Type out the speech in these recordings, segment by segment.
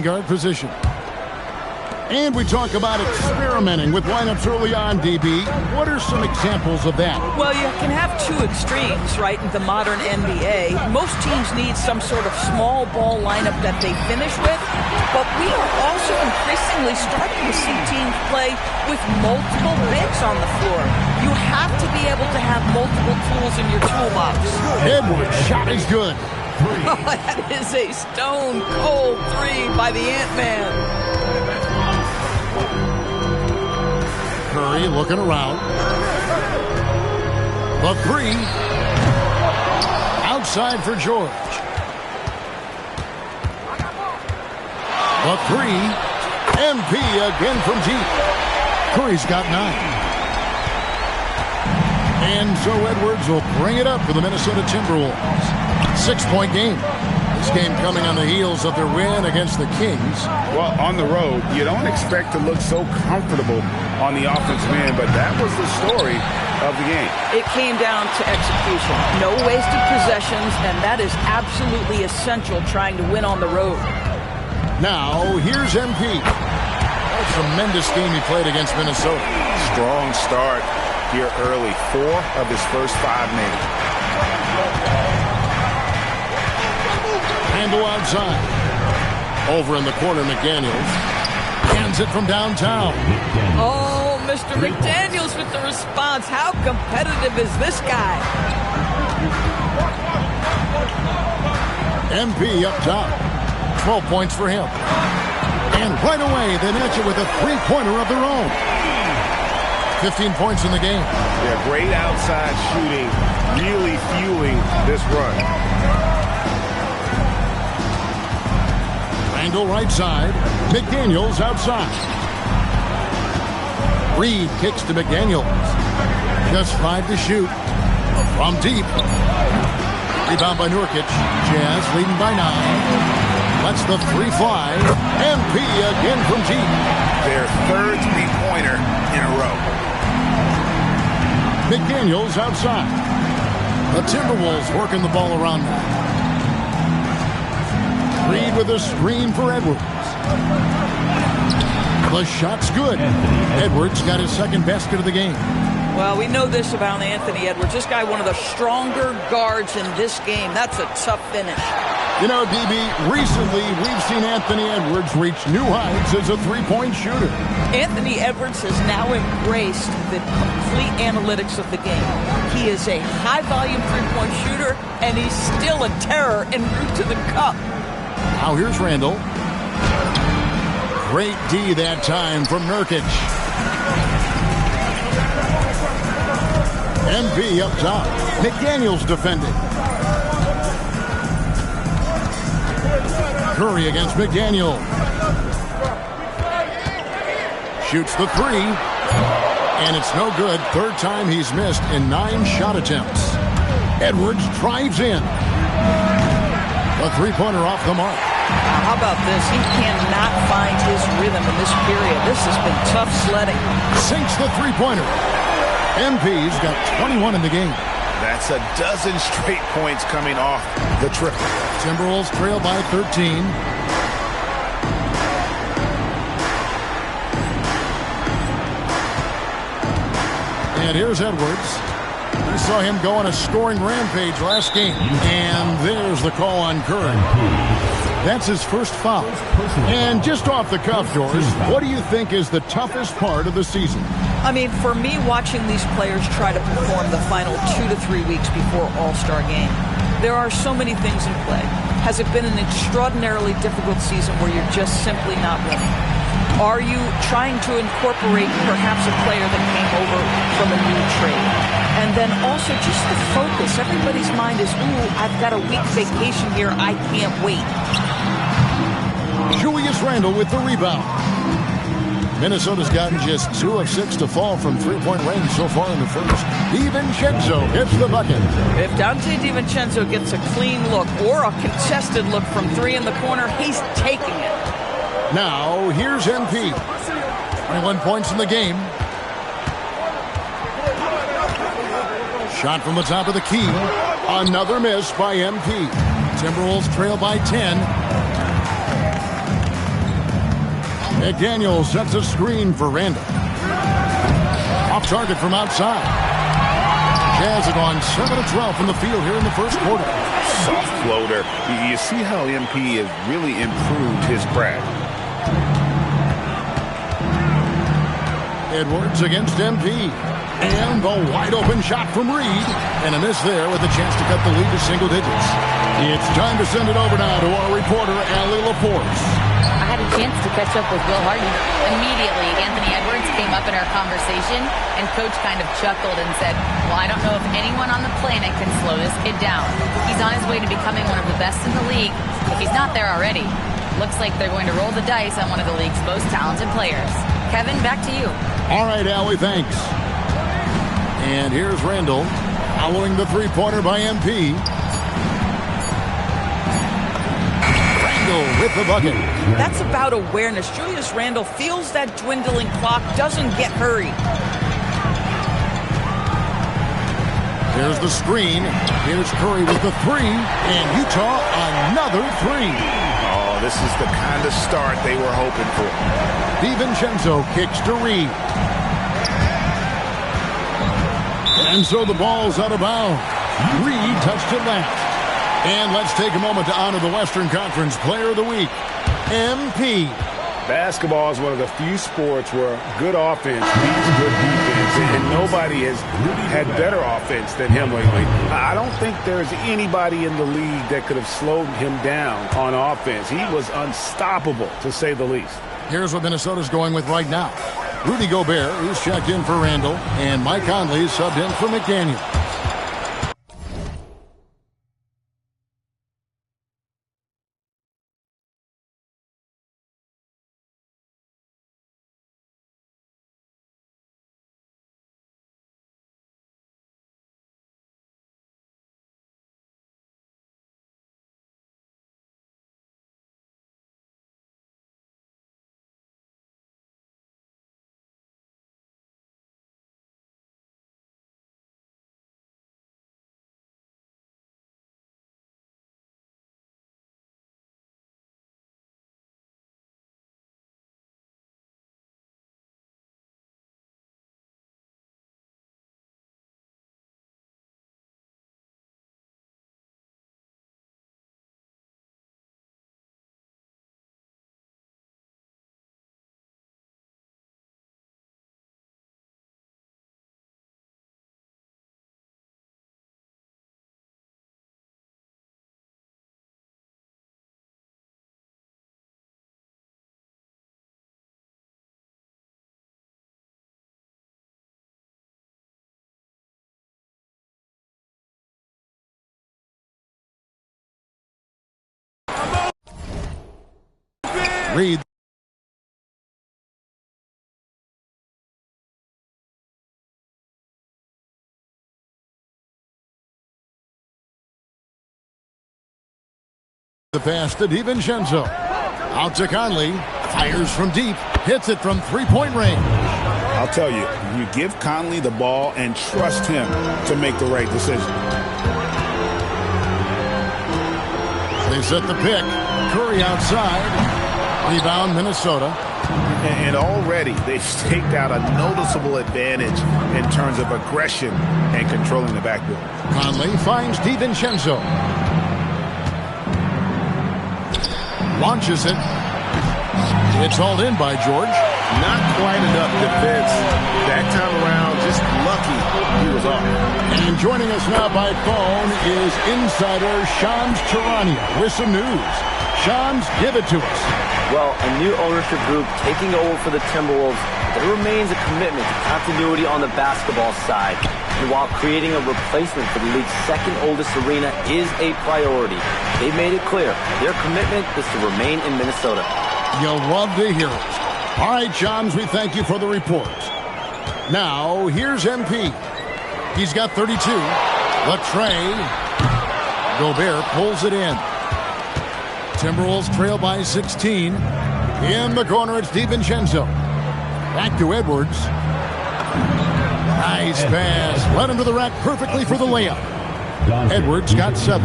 guard position. And we talk about experimenting with lineups early on, DB. What are some examples of that? Well, you can have two extremes, right, in the modern NBA. Most teams need some sort of small ball lineup that they finish with, but we are also increasingly starting to see teams play with multiple bigs on the floor. You have to be able to have multiple tools in your toolbox. Edwards' shot is good. Oh, that is a stone-cold three by the Ant-Man. Curry looking around. The three. Outside for George. The three. MP again from deep. Curry's got 9. And so Edwards will bring it up for the Minnesota Timberwolves. 6-point game. This game coming on the heels of their win against the Kings. Well, on the road, you don't expect to look so comfortable on the offensive end, but that was the story of the game. It came down to execution. No wasted possessions, and that is absolutely essential trying to win on the road. Now, here's MP. What a tremendous game he played against Minnesota. Strong start here early. 4 of his first 5 made. Randle outside. Over in the corner, McDaniels. Hands it from downtown. Oh, Mr. McDaniels with the response. How competitive is this guy? MP up top. 12 points for him. And right away, they match it with a three-pointer of their own. 15 points in the game. Yeah, great outside shooting, really fueling this run. Randle right side. McDaniels outside. Reed kicks to McDaniels. Just 5 to shoot. From deep. Rebound by Nurkic. Jazz leading by 9. Lets the three fly. MP again from deep. Their third three-pointer in a row. McDaniels outside. The Timberwolves working the ball around now. Reed with a screen for Edwards. The shot's good. Edwards got his second basket of the game. Well, we know this about Anthony Edwards. This guy, one of the stronger guards in this game. That's a tough finish. You know, DB, recently we've seen Anthony Edwards reach new heights as a three-point shooter. Anthony Edwards has now embraced the complete analytics of the game. He is a high-volume three-point shooter, and he's still a terror en route to the cup. Now here's Randle. Great D that time from Nurkic. MP up top. McDaniels defending. Curry against McDaniel. Shoots the three. And it's no good. Third time he's missed in 9 shot attempts. Edwards drives in. A three-pointer off the mark. How about this? He cannot find his rhythm in this period. This has been tough sledding. Sinks the three-pointer. MP's got 21 in the game. That's a dozen straight points coming off the triple. Timberwolves trail by 13. And here's Edwards. We saw him go on a scoring rampage last game. And there's the call on Curry. That's his first foul. And just off the cuff, Doris, what do you think is the toughest part of the season? I mean, for me, watching these players try to perform the final 2 to 3 weeks before All-Star game, there are so many things in play. Has it been an extraordinarily difficult season where you're just simply not winning? Are you trying to incorporate perhaps a player that came over from a new trade? And then also just the focus. Everybody's mind is, ooh, I've got a week vacation here. I can't wait. Julius Randle with the rebound. Minnesota's gotten just 2 of 6 to fall from three-point range so far in the first. DiVincenzo hits the bucket. If Dante DiVincenzo gets a clean look or a contested look from 3 in the corner, he's taking it. Now, here's MP. 21 points in the game. Shot from the top of the key. Another miss by MP. Timberwolves trail by 10. McDaniel sets a screen for Randall. Off target from outside. Jazz have gone 7 of 12 from the field here in the first quarter. Soft floater. You see how MP has really improved his craft. Edwards against MP. And the wide open shot from Reed. And a miss there with a chance to cut the lead to single digits. It's time to send it over now to our reporter, Allie LaForce. I had a chance to catch up with Will Hardy. Immediately, Anthony Edwards came up in our conversation, and Coach kind of chuckled and said, well, I don't know if anyone on the planet can slow this kid down. He's on his way to becoming one of the best in the league, if he's not there already. Looks like they're going to roll the dice on one of the league's most talented players. Kevin, back to you. All right, Allie, thanks. And here's Randall following the three-pointer by MP. Randall with the bucket. That's about awareness. Julius Randle feels that dwindling clock, doesn't get hurried. Here's the screen. Here's Curry with the three. And Utah another three. Oh, this is the kind of start they were hoping for. DiVincenzo kicks to Reed. And so the ball's out of bounds. Reed touched it left. And let's take a moment to honor the Western Conference Player of the Week, MP. Basketball is one of the few sports where good offense beats good defense, and nobody has had better offense than him lately. I don't think there's anybody in the league that could have slowed him down on offense. He was unstoppable, to say the least. Here's what Minnesota's going with right now. Rudy Gobert, who's checked in for Randall, and Mike Conley subbed in for McDaniel. Reed. The pass to DiVincenzo. Out to Conley. Fires from deep. Hits it from three-point range. I'll tell you, you give Conley the ball and trust him to make the right decision. They set the pick. Curry outside. Rebound, Minnesota. And already they've staked out a noticeable advantage in terms of aggression and controlling the backboard. Conley finds DiVincenzo. Launches it. It's hauled in by George. Not quite enough defense. That time around, just lucky he was off. And joining us now by phone is insider Shams Charania with some news. Shams, give it to us. Well, a new ownership group taking over for the Timberwolves. There remains a commitment to continuity on the basketball side. And while creating a replacement for the league's second oldest arena is a priority, they've made it clear their commitment is to remain in Minnesota. You'll love to hear it. All right, Shams, we thank you for the report. Now, here's MP. He's got 32. Latrey. Gobert pulls it in. Timberwolves trail by 16. In the corner, it's DiVincenzo. Back to Edwards. Nice pass. Led him to the rack perfectly for the layup. Edwards got 7.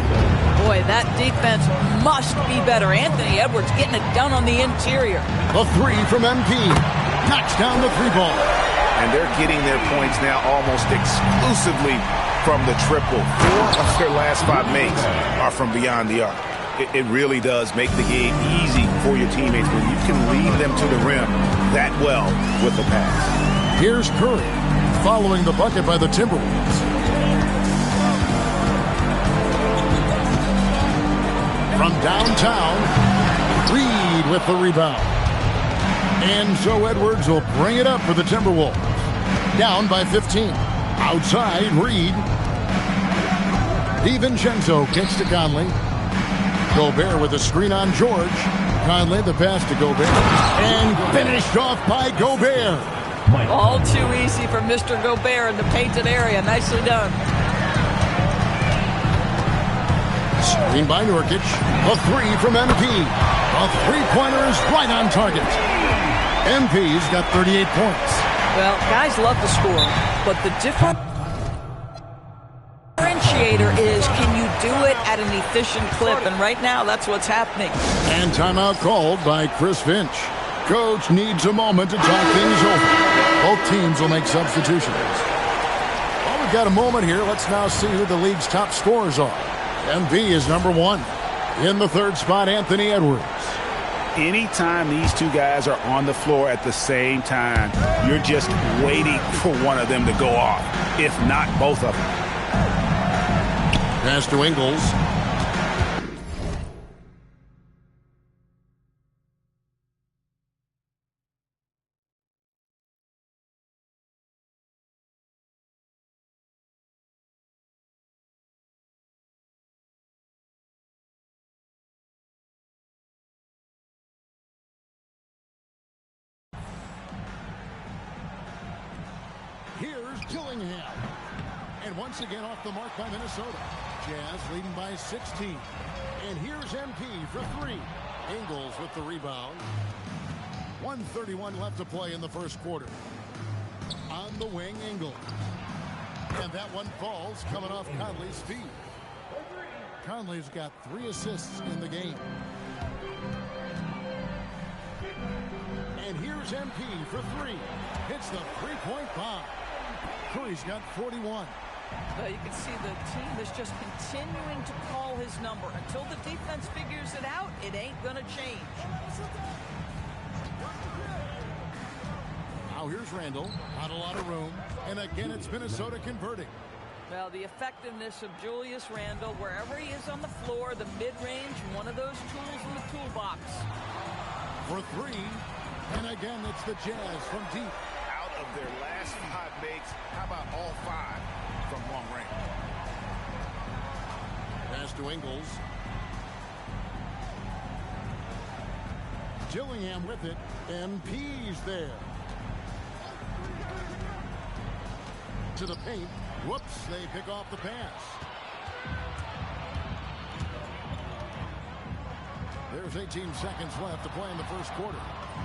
Boy, that defense must be better. Anthony Edwards getting it done on the interior. A three from MP. Knocks down the three ball. And they're getting their points now almost exclusively from the triple. 4 of their last 5 makes are from beyond the arc. It really does make the game easy for your teammates when you can lead them to the rim that well with the pass. Here's Curry following the bucket by the Timberwolves. From downtown, Reed with the rebound. And so Edwards will bring it up for the Timberwolves. Down by 15. Outside, Reed. DiVincenzo kicks to Conley. Gobert with a screen on George. Conley the pass to Gobert. And finished off by Gobert. All too easy for Mr. Gobert in the painted area. Nicely done. Screen by Nurkic. A three from MP. A three-pointer is right on target. MP's got 38 points. Well, guys love to score, but the differentiator is, can you do it at an efficient clip? And right now, that's what's happening. And timeout called by Chris Finch. Coach needs a moment to talk things over. Both teams will make substitutions. Well, we've got a moment here. Let's now see who the league's top scorers are. MV is number 1. In the third spot, Anthony Edwards. Anytime these two guys are on the floor at the same time, you're just waiting for one of them to go off, if not both of them. Pass to Ingles. Here's Dillingham. And once again off the mark by Minnesota. Jazz leading by 16. And here's MP for 3. Ingles with the rebound. 1:31 left to play in the first quarter. On the wing, Ingles. And that one falls coming off Conley's feet. Conley's got 3 assists in the game. And here's MP for 3. Hits the three-point bomb. Curry's got 41. You can see the team is just continuing to call his number. Until the defense figures it out, it ain't going to change. Now here's Randall. Not a lot of room. And again, it's Minnesota converting. Well, the effectiveness of Julius Randle, wherever he is on the floor, the mid-range, one of those tools in the toolbox. For 3. And again, it's the Jazz from deep. Out of their last 5 makes, how about all 5 from long range? Pass to Ingles. Dillingham with it. MP's there. To the paint. Whoops, they pick off the pass. There's 18 seconds left to play in the first quarter.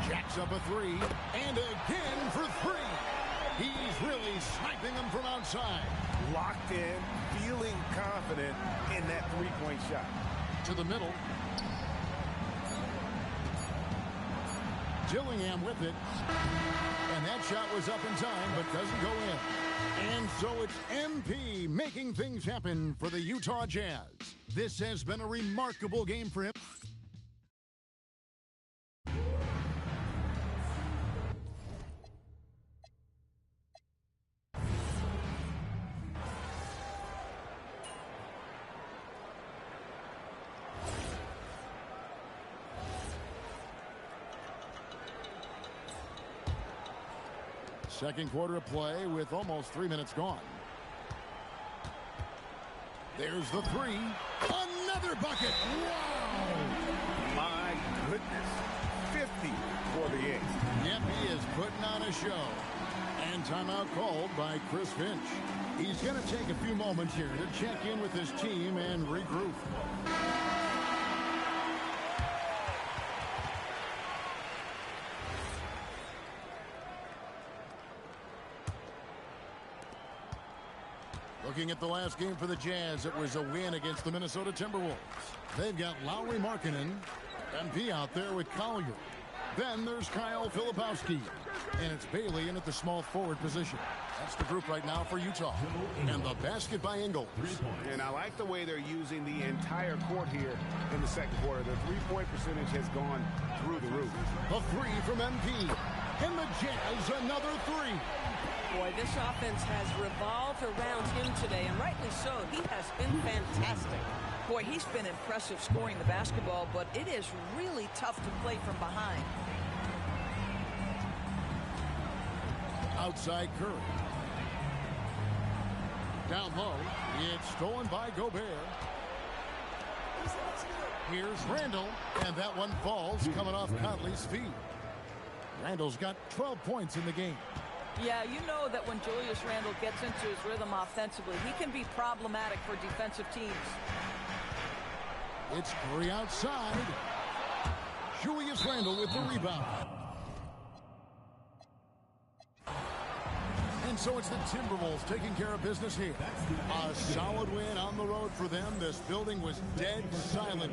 Jacks up a 3. And again for 3. He's really sniping them from outside. Locked in, feeling confident in that three-point shot. To the middle. Dillingham with it. And that shot was up in time, but doesn't go in. And so it's MP making things happen for the Utah Jazz. This has been a remarkable game for him. Second quarter of play with almost 3 minutes gone. There's the 3. Another bucket. Wow. My goodness. 50 for the Yanks. Yep, he is putting on a show. And timeout called by Chris Finch. He's going to take a few moments here to check in with his team and regroup. Looking at the last game for the Jazz, it was a win against the Minnesota Timberwolves. They've got Lauri Markkanen, MP out there with Collier. Then there's Kyle Filipowski, and it's Bailey in at the small forward position. That's the group right now for Utah. And the basket by Ingles. And I like the way they're using the entire court here in the second quarter. Their three-point percentage has gone through the roof. A three from MP. And the Jazz, another three. Boy, this offense has revolved around him today, and rightly so. He has been fantastic. Boy, he's been impressive scoring the basketball, but it is really tough to play from behind. Outside Curry. Down low, it's stolen by Gobert. Here's Randall, and that one falls coming off Conley's feet. Randall's got 12 points in the game. Yeah, you know that when Julius Randle gets into his rhythm offensively, he can be problematic for defensive teams. It's Curry outside. Julius Randle with the rebound. And so it's the Timberwolves taking care of business here. A solid win on the road for them. This building was dead silent.